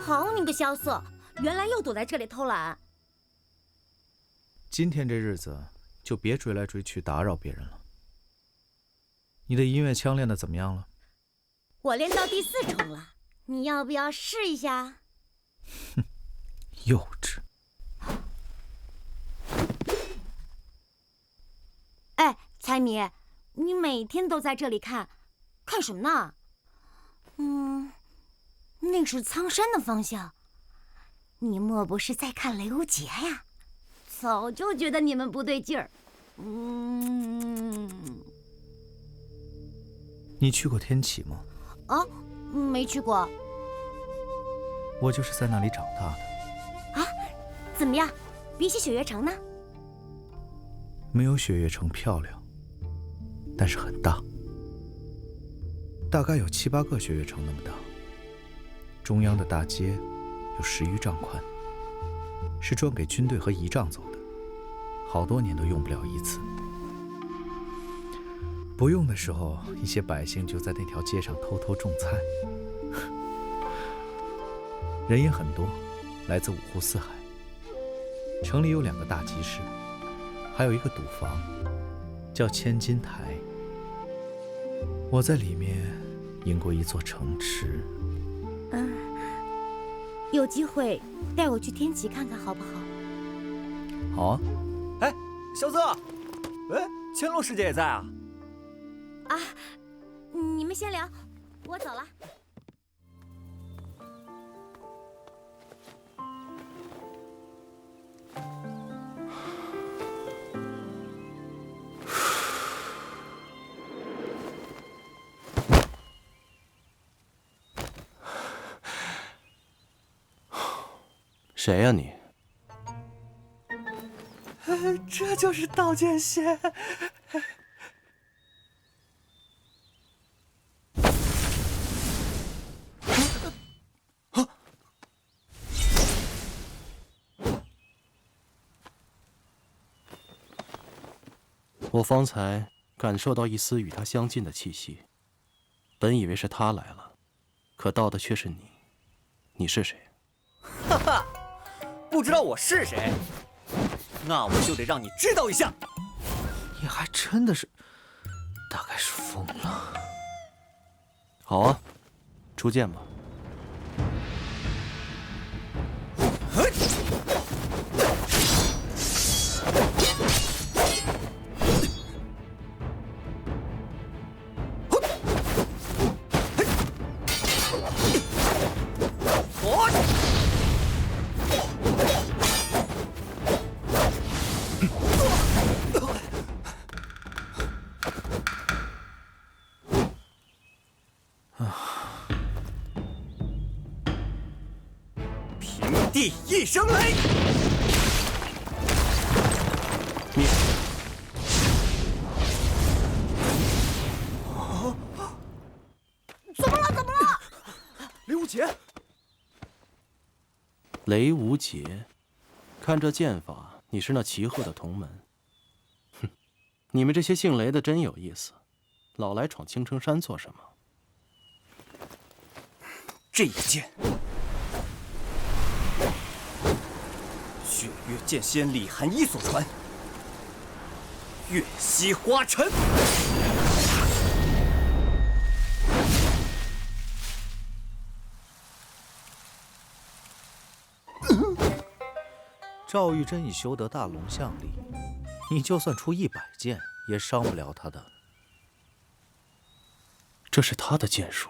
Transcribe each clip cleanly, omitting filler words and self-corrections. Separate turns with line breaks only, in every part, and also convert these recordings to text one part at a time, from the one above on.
好你个萧瑟，原来又躲在这里偷懒。
今天这日子就别追来追去打扰别人了。你的音乐枪练得怎么样了？
我练到第4重了，你要不要试一下？
哼，幼稚。
哎，财迷，你每天都在这里看什么呢？那是苍山的方向。你莫不是在看雷无节呀？早就觉得你们不对劲儿。
你去过天启吗？
啊，没去过。
我就是在那里长大的。
啊，怎么样？比起雪月城呢？
没有雪月城漂亮，但是很大，大概有7、8个雪月城那么大。中央的大街有10余丈宽，是专给军队和仪仗走的，好多年都用不了一次。不用的时候，一些百姓就在那条街上偷偷种菜，人也很多，来自5湖4海。城里有2个大集市，还有一个赌房，叫千金台。我在里面赢过一座城池。
有机会带我去天启看看好不好？
好啊。
哎，萧瑟，哎，千洛师姐也在啊。
啊，你们先聊，我走了。
谁呀你？
这就是道剑仙。
我方才感受到一丝与他相近的气息，本以为是他来了，可到的却是你。你是谁？
哈哈，不知道我是谁，那我就得让你知道一下。
你还真的是，大概是疯了。
好啊，出剑吧。
平地一声雷！
你
怎么了？怎么了？
雷无节，
雷无节，看这剑法，你是那齐鹤的同门。哼，你们这些姓雷的真有意思，老来闯青城山做什么？
这一剑，雪月剑仙李寒一所传，月息花尘。
赵玉珍已修得大龙象力，你就算出100剑，也伤不了他的。
这是他的剑术，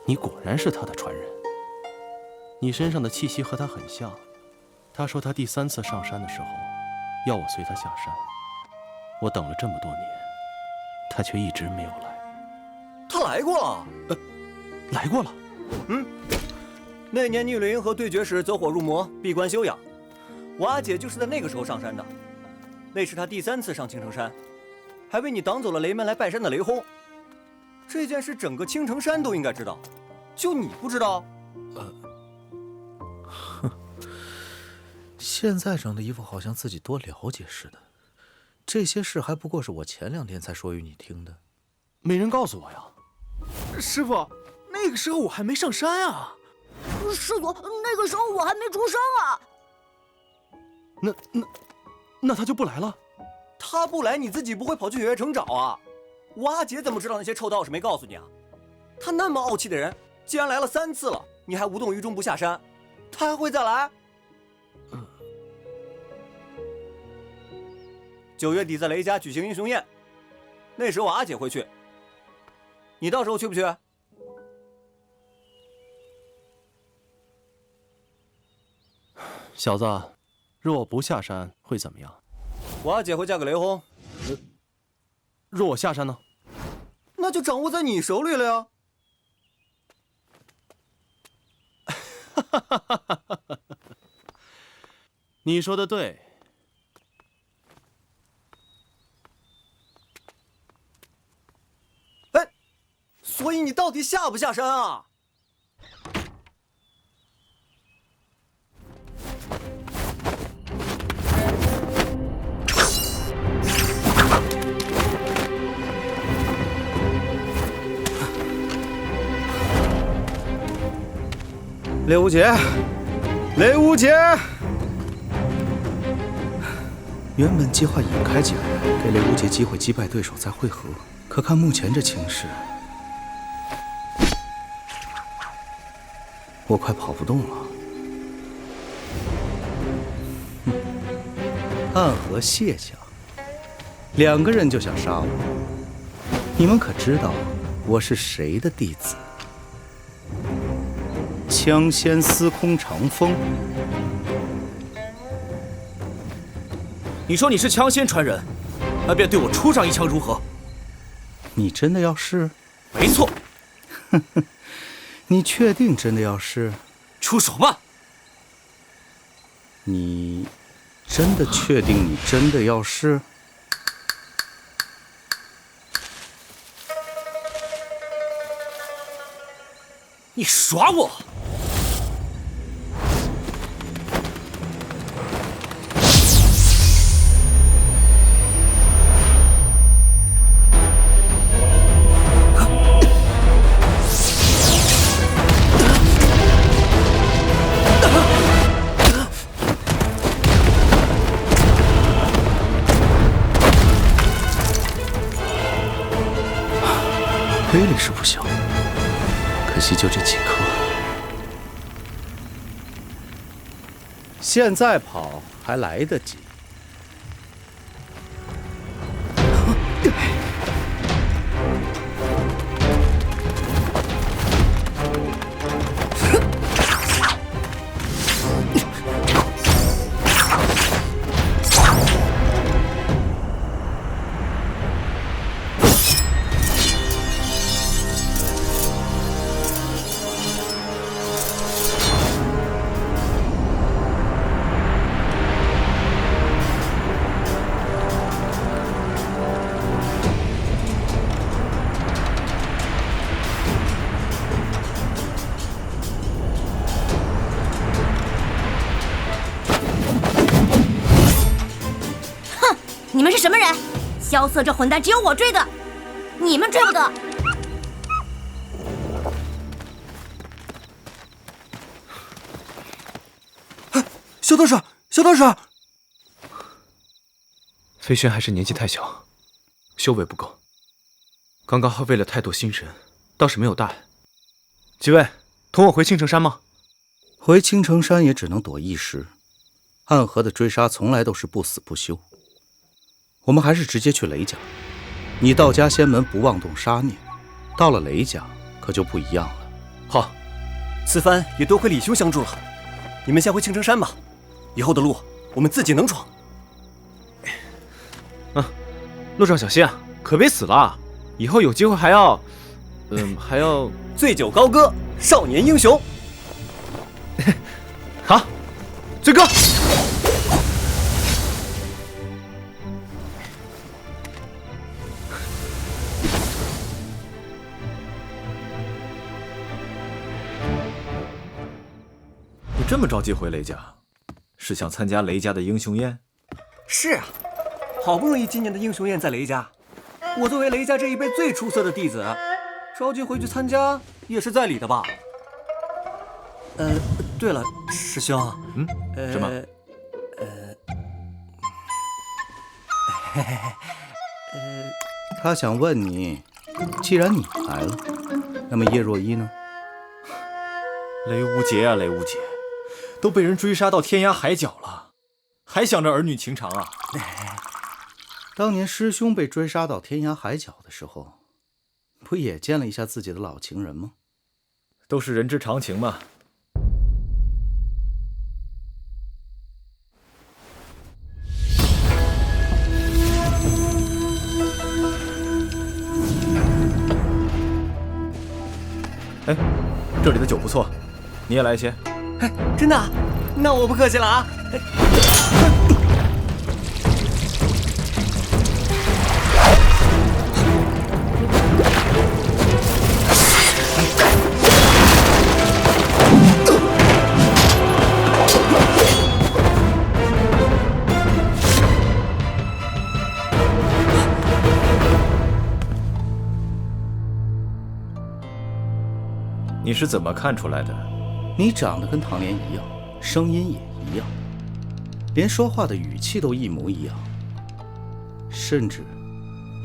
你果然是他的传人。你身上的气息和他很像。他说他第3次上山的时候，要我随他下山。我等了这么多年，他却一直没有来。
他来过了，
来过了。
那年逆鳞和对决时走火入魔，闭关休养。瓦姐就是在那个时候上山的，那是她第3次上青城山，还为你挡走了雷门来拜山的雷轰。这件事整个青城山都应该知道，就你不知道？
现在整的一副好像自己多了解似的。这些事还不过是我前2天才说与你听的。
没人告诉我呀。
师傅，那个时候我还没上山啊。
师祖，那个时候我还没出生啊。
那他就不来了？
他不来，你自己不会跑去雪月城找啊？我阿姐怎么知道那些臭道士没告诉你啊？他那么傲气的人，既然来了3次了，你还无动于衷不下山，他还会再来？9月底在雷家举行英雄宴，那时我阿姐会去，你到时候去不去？
小子，若我不下山会怎么样？
我阿姐会嫁给雷轰。
若我下山呢？
那就掌握在你手里了呀。
你说的对。
哎，所以你到底下不下山啊？
雷无节，雷无节。原本计划引开几个人，给雷无节机会击败对手再会合，可看目前这情势，我快跑不动了。暗河谢家2个人就想杀我，你们可知道我是谁的弟子？枪仙司空长风。
你说你是枪仙传人，那便对我出上一枪如何？
你真的要试？
没错。
你确定真的要试？
出手吧。
你真的确定你真的要试？
你耍我！
威力是不小，可惜就这几颗。现在跑还来得及。
你们是什么人？萧瑟这混蛋只有我追的，你们追不得。
萧道士，萧道士！飞轩还是年纪太小，修为不够。刚刚还为了太多心神，倒是没有大碍。几位，同我回青城山吗？
回青城山也只能躲一时，暗河的追杀从来都是不死不休。我们还是直接去雷家。你道家仙门不妄动杀孽，到了雷家可就不一样了。
好，此番也多亏李兄相助了。你们先回青城山吧，以后的路我们自己能闯。
路上小心啊，可别死了。以后有机会还要
醉酒高歌，少年英雄。
好，醉歌。你这么着急回雷家，是想参加雷家的英雄宴？
是啊，好不容易今年的英雄宴在雷家，我作为雷家这一辈最出色的弟子，着急回去参加也是在理的吧？对了，师兄。
什么？
他想问你，既然你来了，那么叶若依呢？
雷无节啊，雷无节，都被人追杀到天涯海角了，还想着儿女情长啊？
当年师兄被追杀到天涯海角的时候，不也见了一下自己的老情人吗？
都是人之常情嘛。哎，这里的酒不错，你也来一些。
真的？那我不客气了啊！
你是怎么看出来的？
你长得跟唐莲一样，声音也一样，连说话的语气都一模一样，甚至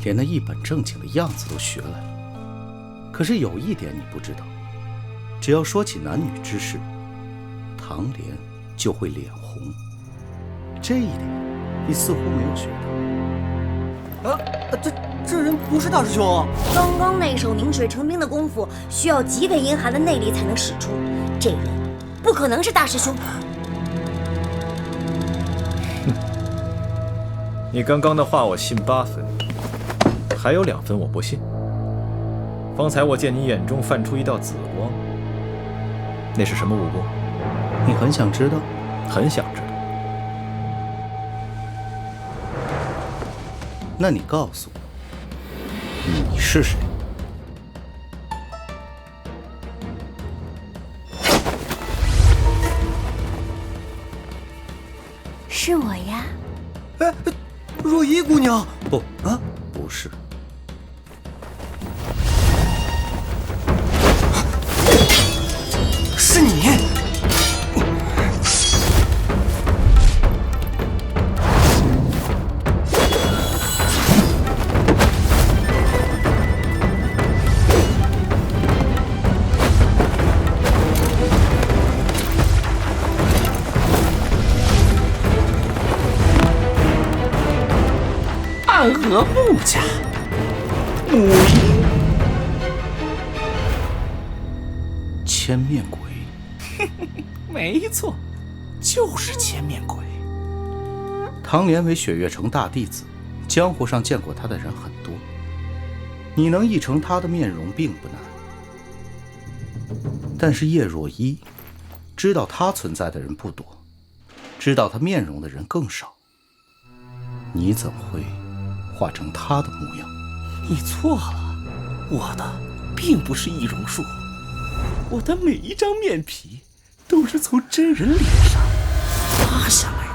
连那一本正经的样子都学来了。可是有一点你不知道，只要说起男女之事，唐莲就会脸红。这一点你似乎没有学到。
这人不是大师兄。
刚刚那手凝水成冰的功夫，需要极为阴寒的内力才能使出。这人不可能是大师兄。
你刚刚的话我信8分，还有2分我不信。方才我见你眼中泛出一道紫光，那是什么武功？
你很想知道？
很想知道。
那你告诉我，你是谁？
是我呀。
若依姑娘。
不啊，不是。
是你。
暗河穆家母婴
千面鬼。
没错，就是千面鬼。
唐莲为雪月城大弟子，江湖上见过他的人很多，你能译成他的面容并不难。但是叶若依知道他存在的人不多，知道他面容的人更少。你怎会画成他的模样？
你错了，我的并不是易容术，我的每一张面皮都是从真人脸上扒下来的。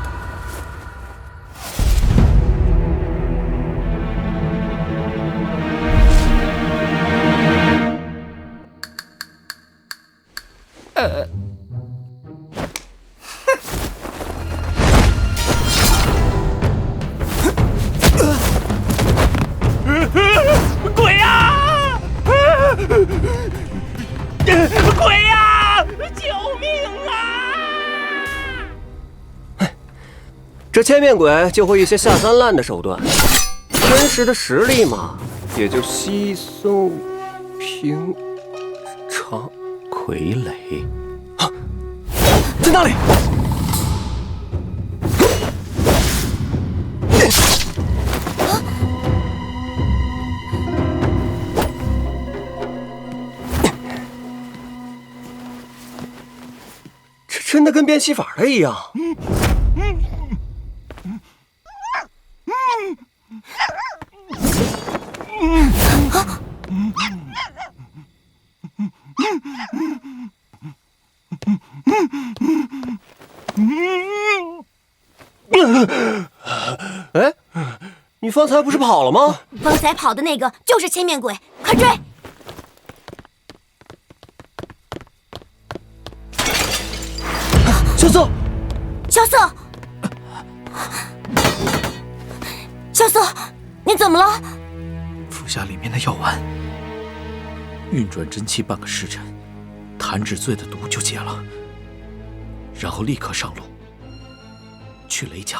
鬼呀！鬼呀！救命啊！
这千面鬼就会一些下三滥的手段，真实的实力嘛，也就稀松平常。
傀儡
啊，在那里！这真的跟变戏法的一样。哎，你方才不是跑了吗？
方才跑的那个就是千面鬼，快追！
小瑟，
小瑟，小瑟，你怎么了？
服下里面的药丸，运转真气半个时辰，弹指醉的毒就解了，然后立刻上路去雷家